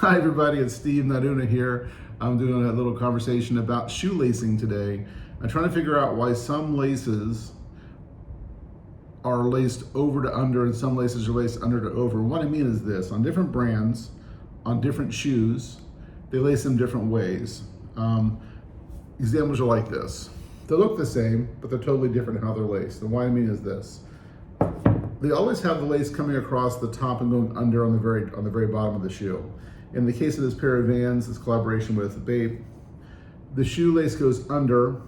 Hi everybody, it's Steve Naduna here. I'm doing a little conversation about shoelacing today. I'm trying to figure out why some laces are laced over to under and some laces are laced under to over. What I mean is this: on different brands, on different shoes, they lace them different ways. Examples are like this. They look the same, but they're totally different in how they're laced. And what I mean is this: they always have the lace coming across the top and going under on the very bottom of the shoe. In the case of this pair of Vans, this collaboration with Bape, the shoelace goes under,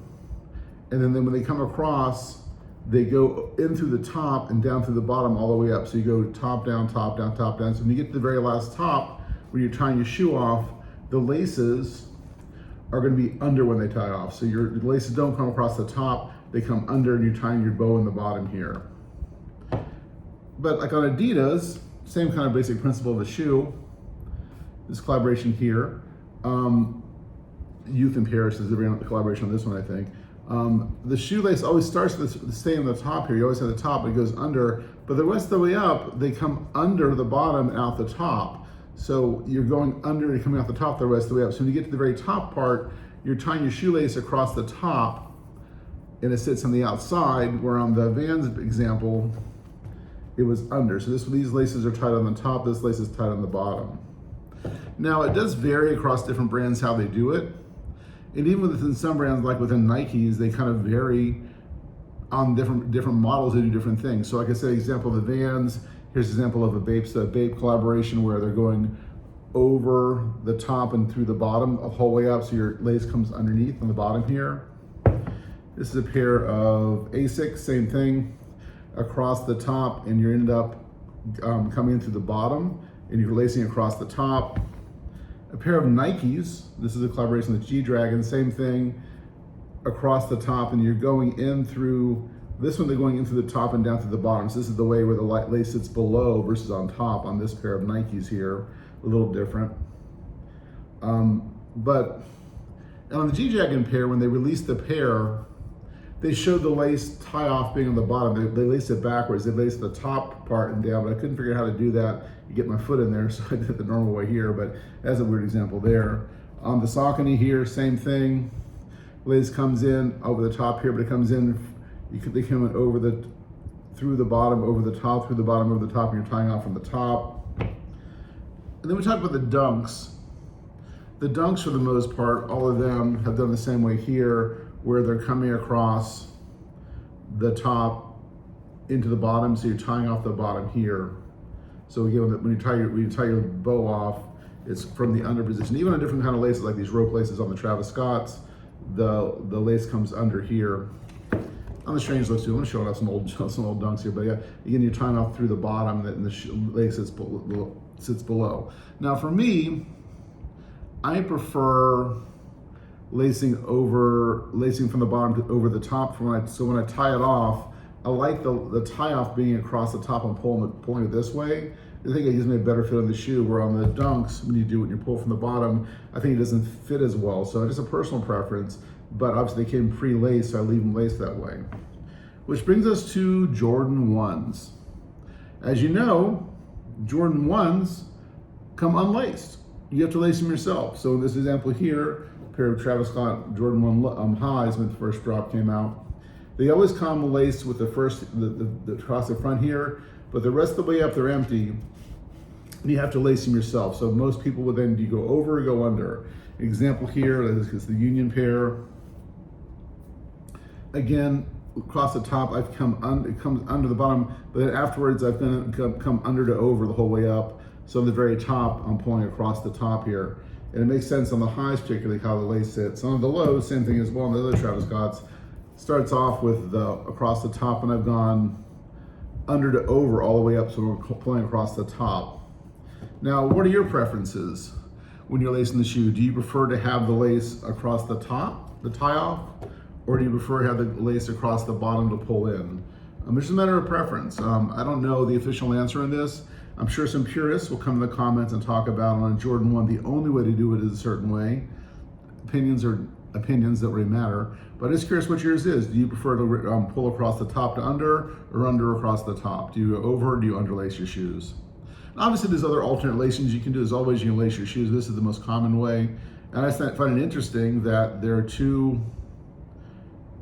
and then when they come across, they go in through the top and down through the bottom all the way up. So you go top down, top down, top down. So when you get to the very last top, when you're tying your shoe off, the laces are going to be under when they tie off. So the laces don't come across the top, they come under, and you're tying your bow in the bottom here. But like on Adidas, same kind of basic principle of a shoe. This collaboration here, Youth in Paris is the collaboration on this one, I think. The shoelace always starts to stay on the top here. You always have the top, it goes under, but the rest of the way up, they come under the bottom and out the top. So you're going under and coming out the top the rest of the way up. So when you get to the very top part, you're tying your shoelace across the top and it sits on the outside, where on the Vans example, it was under. So these laces are tied on the top, this lace is tied on the bottom. Now it does vary across different brands how they do it. And even within some brands, like within Nikes, they kind of vary on different models. They do different things. So like I said, example of the Vans, here's an example of a Bape collaboration where they're going over the top and through the bottom the whole way up. So your lace comes underneath on the bottom here. This is a pair of Asics, same thing, across the top, and you end up coming in through the bottom and you're lacing across the top. A pair of Nikes, this is a collaboration with G-Dragon, same thing, across the top, and you're going in through, this one they're going in through the top and down through the bottom. So this is the way where the lace sits below versus on top on this pair of Nikes here, a little different. But on the G-Dragon pair, when they released the pair, they showed the lace tie off being on the bottom. They laced it backwards. They laced the top part and down, but I couldn't figure out how to do that. You get my foot in there, so I did it the normal way here, but that's a weird example there. On the Saucony here, same thing. Lace comes in over the top here, but it comes in, they come in through the bottom, over the top, through the bottom, over the top, and you're tying off from the top. And then we talk about the Dunks. The Dunks, for the most part, all of them have done the same way here, where they're coming across the top into the bottom, so you're tying off the bottom here. So again, when you tie your bow off, it's from the under position. Even on different kind of laces, like these rope laces on the Travis Scotts, the lace comes under here. On the strange looks too. I'm showing off some old Dunks here, but yeah, again, you're tying off through the bottom, and the lace sits below. Now for me, I prefer lacing from the bottom to over the top. So when I tie it off, I like the tie off being across the top and pulling it this way. I think it gives me a better fit on the shoe, where on the Dunks, when you pull from the bottom, I think it doesn't fit as well. So it's a personal preference, but obviously they came pre-laced, so I leave them laced that way. Which brings us to Jordan 1s. As you know, Jordan 1s come unlaced. You have to lace them yourself. So in this example here, a pair of Travis Scott Jordan 1 highs when the first drop came out. They always come laced with the across the front here, but the rest of the way up they're empty, and you have to lace them yourself. So most people would then, do you go over or go under? Example here, this is the Union pair. Again, across the top, it comes under the bottom, but then afterwards I've come under to over the whole way up. So on the very top, I'm pulling across the top here. And it makes sense on the highs, particularly how the lace sits. On the lows, same thing as well. On the other Travis Scotts, starts off with across the top, and I've gone under to over all the way up, so we're pulling across the top. Now, what are your preferences when you're lacing the shoe? Do you prefer to have the lace across the top, the tie off, or do you prefer to have the lace across the bottom to pull in? It's just a matter of preference. I don't know the official answer in this. I'm sure some purists will come in the comments and talk about on a Jordan 1, the only way to do it is a certain way. Opinions are opinions that really matter, but I'm just curious what yours is. Do you prefer to pull across the top to under, or under across the top? Do you go over, or do you underlace your shoes? Obviously, there's other alternate lacings you can do. As always, you can lace your shoes. This is the most common way. And I find it interesting that there are two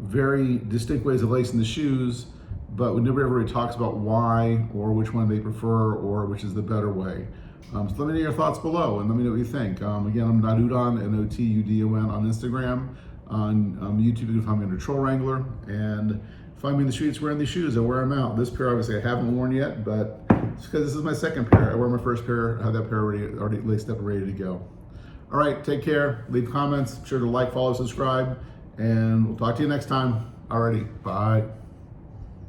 very distinct ways of lacing the shoes, but nobody ever really talks about why or which one they prefer or which is the better way. So let me know your thoughts below and let me know what you think. Again, I'm Notudon, N-O-T-U-D-O-N on Instagram. On YouTube, you can find me under Troll Wrangler, and find me in the streets wearing these shoes. I wear them out. This pair, obviously, I haven't worn yet, but it's because this is my second pair. I wear my first pair, I have that pair already laced up and ready to go. All right, take care. Leave comments. Be sure to like, follow, subscribe, and we'll talk to you next time. Alrighty, bye.